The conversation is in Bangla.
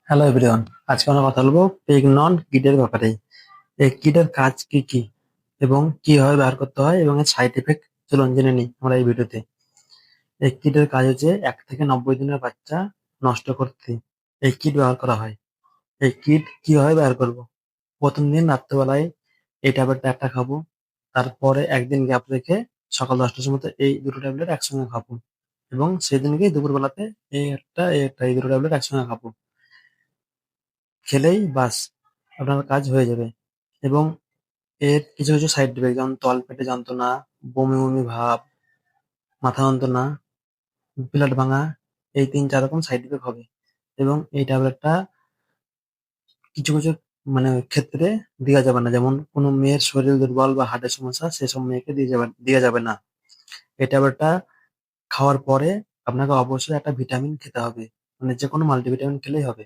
হ্যালো এভরিওয়ান, আজকে আমরা কথা বলবো প্রেগনন কিটের ব্যাপারে। এই কিটের কাজ কি কি এবং কিভাবে ব্যবহার করতে হয় এবং এর সাইড এফেক্ট চলুন জেনে নিই আমরা এই ভিডিওতে। এই কিটের কাজ হচ্ছে 1 থেকে 90 দিনের বাচ্চা নষ্ট করতে এই কিট ব্যবহার করা হয়। এই কিট কিভাবে ব্যবহার করব? প্রথম দিন রাত্রেবেলায় এই ট্যাবলেটটা একটা খাবো, তারপরে একদিন গ্যাপ রেখে সকাল 10টার সময় এই দুটো ট্যাবলেট একসঙ্গে খাবো, এবং সেদিনকেই দুপুরবেলাতে এই একটা এই দুটো ট্যাবলেট একসঙ্গে খাবো। খেলেই বাস আপনার কাজ হয়ে যাবে। এবং এর কিছু কিছু সাইড ইফেক্ট যেমন তলপেটে যন্ত্রণা, বমি বমি ভাব, মাথা যন্ত্রণা, ব্লাড ভাঙা, এই ৩-৪ রকম সাইড ইফেক্ট হবে। এবং এই ট্যাবলেটটা কিছু কিছু ক্ষেত্রে দেওয়া যাবে না, যেমন কোনো মেয়ের শরীর দুর্বল বা হার্টের সমস্যা সেসব মেয়েকে দেওয়া যাবে না। এই ট্যাবলেটটা খাওয়ার পরে আপনাকে অবশ্যই একটা ভিটামিন খেতে হবে, যে কোনো মাল্টিভিটামিন খেলেই হবে।